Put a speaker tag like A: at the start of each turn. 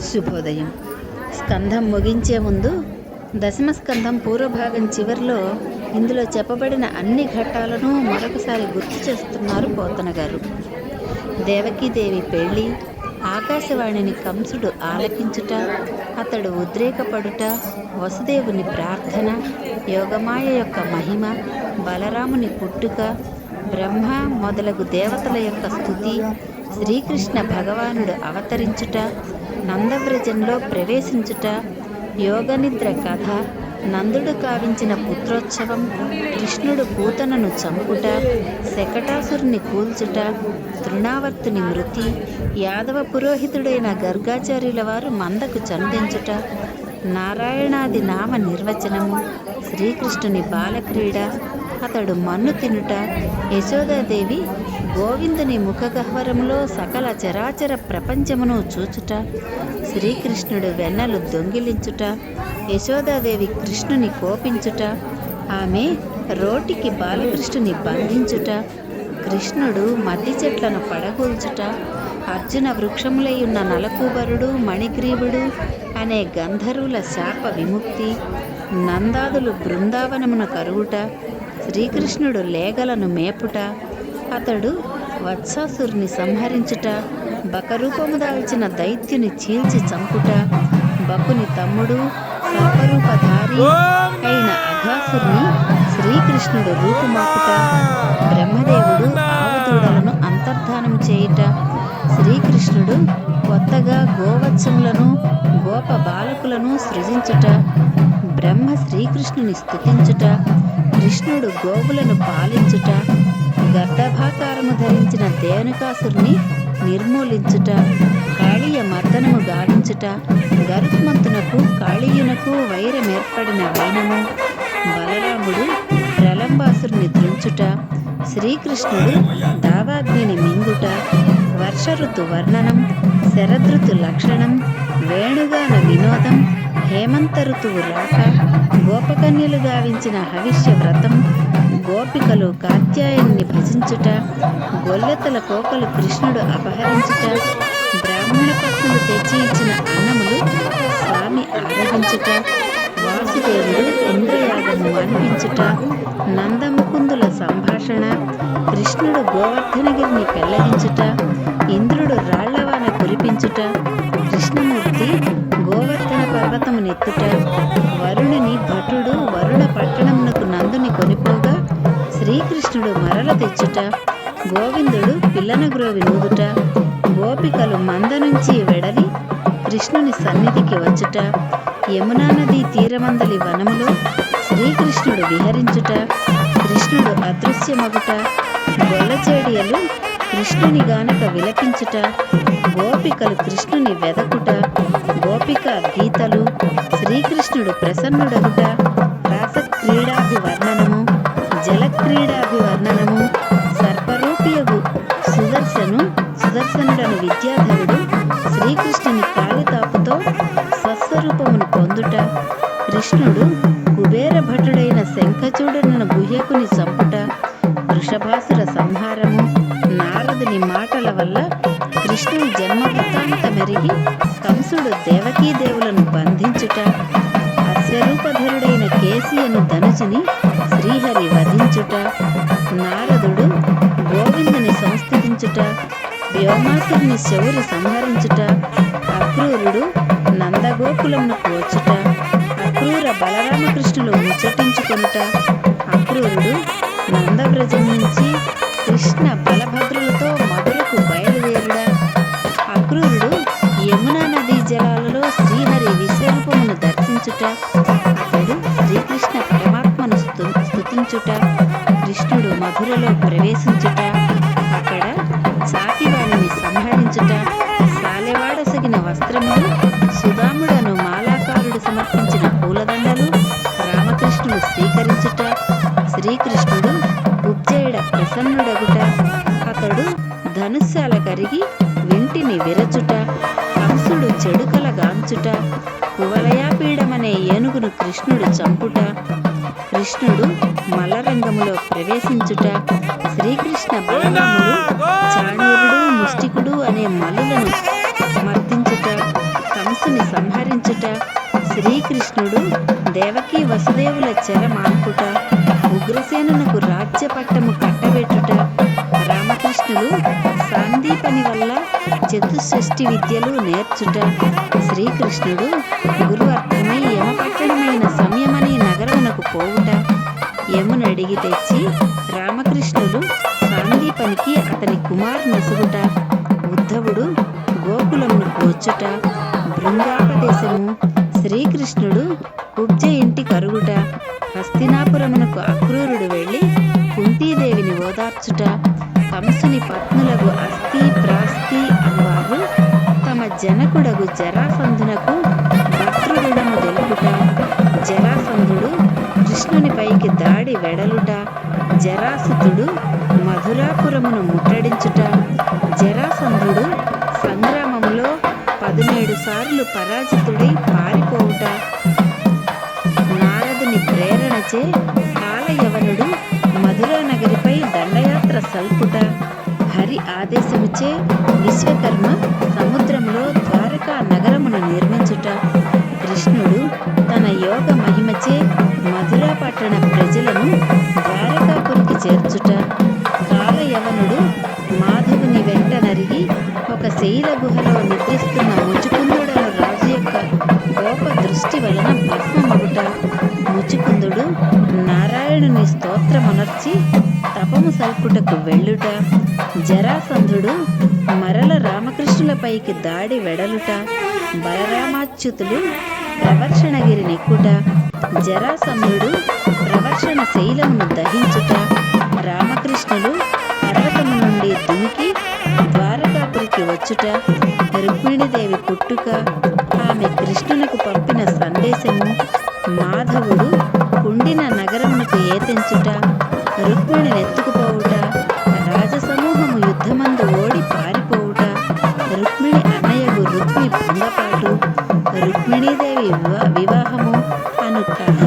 A: శుభోదయం. స్కంధం ముగించే ముందు దశమ స్కంధం పూర్వభాగం చివరిలో ఇందులో చెప్పబడిన అన్ని ఘట్టాలను మరొకసారి గుర్తు చేస్తున్నారు పోతన గారు. దేవకీదేవి పెళ్ళి, ఆకాశవాణిని కంసుడు ఆలకించుట, అతడు ఉద్రేకపడుట, వసుదేవుని ప్రార్థన, యోగమాయ యొక్క మహిమ, బలరాముని పుట్టుక, బ్రహ్మ మొదలగు దేవతల యొక్క స్థుతి, శ్రీకృష్ణ భగవానుడు అవతరించుట, నందవ్రజంలో ప్రవేశించుట, యోగనిద్ర కథ, నందుడు కావించిన పుత్రోత్సవం, కృష్ణుడు పూతనను చంపుట, శకటాసురుని కూల్చుట, తృణావర్తుని మృతి, యాదవ పురోహితుడైన గర్గాచార్యుల వారు మందకు చందించుట, నారాయణాది నామ నిర్వచనము, శ్రీకృష్ణుని బాలక్రీడ, అతడు మన్ను తినుట, యశోదాదేవి గోవిందుని ముఖగహ్వరంలో సకల చరాచర ప్రపంచమును చూచుట, శ్రీకృష్ణుడు వెన్నలు దొంగిలించుట, యశోదాదేవి కృష్ణుని కోపించుట, ఆమె రోటికి బాలకృష్ణుని బంధించుట, కృష్ణుడు మద్ది చెట్లను పడగూల్చుట, అర్జున వృక్షములై ఉన్న నలకూబరుడు, మణిగ్రీవుడు అనే గంధర్వుల శాప విముక్తి, నందాదులు బృందావనమును కరువుట, శ్రీకృష్ణుడు లేగలను మేపుట, అతడు వత్సాసురుని సంహరించుట, బకరూపము దాల్చిన దైత్యుని చీల్చి చంపుట, బకుని తమ్ముడు సర్వరూపధారి అయిన అఘాసురుని శ్రీకృష్ణుడు రూపుమాపుట, బ్రహ్మదేవుడు ఆవుదూడలను అంతర్ధానం చేయుట, శ్రీకృష్ణుడు కొత్తగా గోవత్సములను గోప బాలకులను సృజించుట, బ్రహ్మ శ్రీకృష్ణుని స్తుతించుట, కృష్ణుడు గోవులను పాలించుట, గర్దభాకారము ధరించిన దేనుకాసురుని నిర్మూలించుట, కాళీయ మర్దనము గావించుట, గరుత్మంతునకు కాళీయునకు వైరమేర్పడిన వైనము, బలరాముడు ప్రలంబాసురుని త్రుంచుట, శ్రీకృష్ణుడు దావాగ్నిని మింగుట, వర్ష ఋతు వర్ణనం, శరదృతు లక్షణం, వేణుగాన వినోదం, హేమంత ఋతువు రాక, గోపకన్యలు గావించిన హవిష్య వ్రతం, గోపికలు కాత్యాయన్ని భజించుట, గొల్లెతల కోకలు కృష్ణుడు అపహరించుట, బ్రాహ్మణ పత్నులు తెచ్చి ఇచ్చిన అన్నములు స్వామి ఆరగించుట, వాసుదేవుడు ఇంద్రయాగము అనిపించుట, నందముకుందుల సంభాషణ, కృష్ణుడు గోవర్ధనగిరిని పెళ్లగించుట, ఇంద్రుడు రాళ్లవాన కురిపించుట, కృష్ణమూర్తి గోవర్ధన పర్వతము నెత్తుట, వరుణుని భటుడు వరుణ పట్టణమునకు నందుని కొనిపోగా శ్రీకృష్ణుడు మరల తెచ్చుట, గోవిందుడు పిల్లన గ్రోవి నూదుట, గోపికలు మంద నుంచి వెడలి కృష్ణుని సన్నిధికి వచ్చుట, యమునా నదీ తీరమందలి వనములో శ్రీకృష్ణుడు విహరించుట, కృష్ణుడు అదృశ్యమగుట, గొల్లచేడియలు కృష్ణుని గానక విలపించుట, గోపికలు కృష్ణుని వెదకుట, గోపిక గీతలు, శ్రీకృష్ణుడు ప్రసన్నుడగుట, రాసక్రీడాభివర్ణనము, జలక్రీడాభివర్ణనము, సర్పరూపియగు సుదర్శనుడను విద్యాధరుడు శ్రీకృష్ణుని కాలితాపుతో స్వస్వరూపమును పొందుట, కృష్ణుడు కుబేర భటుడైన శంఖచూడనను గుహ్యకుని చంపుట, వృషభాసుర సంహారము, నారదుని మాటల వల్ల కృష్ణుని జన్మ వృత్తాంతమెరిగి కంసుడు దేవకీదేవులను బంధించుట, అస్యరూపధరుడైన కేసియను ధనుజుని శ్రీహరి వధించుట, నారదుడు గోవిందుని సంస్థించుట, వ్యోమాసురుని శౌరి సంహరించుట, అక్రూరుడు నందగోకులమును కోచుట, అక్రూర బలరామకృష్ణులు ముచ్చటించుకొనుట, అక్రూరుడు నందవ్రజం నుంచి కృష్ణ బలభద్రులతో మధురకు బయలుదేరుడ, అక్రూరుడు యమునా నదీ జలాలలో శ్రీహరి విశ్వరూపమును దర్శించుట, అతడు శ్రీకృష్ణ పరమాత్మను స్తుతించుట, కృష్ణుడు మధురలో ప్రవేశించుట, అక్కడ సాకివాణిని సంహరించుట, సాలెవాడసగిన వస్త్రములు, సుధాముడను మాలాకారుడు సమర్పించిన పూలదండలు రామకృష్ణుడు స్వీకరించుట, శ్రీకృష్ణుడు ఉజ్జయుడ ప్రసన్నుడగుట, అతడు ధనుస్సాల కరిగి వింటిని విరచుట, కంసుడు చెడుకల గాంచుట, కువలయాపీడమనే ఏనుగును కృష్ణుడు చంపుట, కృష్ణుడు మల్లరంగములో ప్రవేశించుట, శ్రీకృష్ణ బలరాముడు చాణూరుడు ముష్టికుడు అనే మల్లులను మర్దించుట, కంసుని సంహరించుట, శ్రీకృష్ణుడు దేవకీ వసుదేవుల చెర మాన్పుట, ఉగ్రసేనునకు రాజ్య పట్టము కట్టబెట్టుట, రామకృష్ణులు సాందీపని వల్ల చతుషష్ఠి విద్యలు నేర్చుట, శ్రీకృష్ణుడు గురు అర్థమై యమపట్టణమైన సంయమని నగరమునకు పోవుట, యమునడిగి తెచ్చి రామకృష్ణులు సాందీపనికి అతని కుమారునసుగుట, ఉద్ధవుడు గోకులమును కూర్చుట, భృంగాపదేశము, శ్రీకృష్ణుడు కుబ్జ ఇంటి కరుగుట, హస్తినాపురమునకు అక్రూరుడు వెళ్ళి కుంతీదేవిని ఓదార్చుట, కంసుని పత్నులకు అస్థి ప్రాస్తి అనువారు తమ జనకుడగు జరాసంధునకు భర్తృరుణము తెలుపుట, జరాసంధుడు కృష్ణునిపైకి దాడి వెడలుట, జరాసుతుడు మధురాపురమును ముట్టడించుట, జరాసంధుడు సంగ్రామములో 17 సార్లు పరాజితుడై పారిపోవుట, నారదుని ప్రేరణచే కాలయవనుడు మధురా నగరిపై దండయాత్ర సల్పుట, హరి ఆదేశముచే విశ్వకర్మ సముద్రంలో ద్వారకా నగరమును నిర్మించుట, కృష్ణుడు తన యోగ మహిమచే మధురా పట్టణ ప్రజలను ద్వారకాపురికి చేర్చుట, కాలయవనుడు మాధవుని వెంట నరిగి ఒక శైల గుహలో నిద్రిస్తున్న ముచుకుందుడను రాజు యొక్క కోప దృష్టి వలన భస్మమగుట, ముచుకుందుడు నారాయణుని స్తోత్రమునర్చి తపము సల్పుటకు వెళ్ళుట, జరాసంధుడు మరల రామకృష్ణులపైకి దాడి వెడలుట, బలరామాచ్యుతులు ప్రవర్షణగిరి నెక్కుట, జరాసంధుడు ప్రవర్షణ శైలమును దహించుట, రామకృష్ణులు పర్వతము నుండి దుమికి ద్వారకాపురికి వచ్చుట, రుక్మిణీదేవి పుట్టుక, ఆమె కృష్ణునకు పంపిన సందేశము, మాధవుడు కుండిన నగరమునకు ఏతెంచుట, రుక్మిణిని ఎత్తుకుపోవుట, రాజసమూహము యుద్ధమందు ఓడి పారిపోవుట, రుక్మిణి అన్నయ్యకు రుక్మి భంగపాటు, రుక్మిణీదేవి వివాహము అను కథ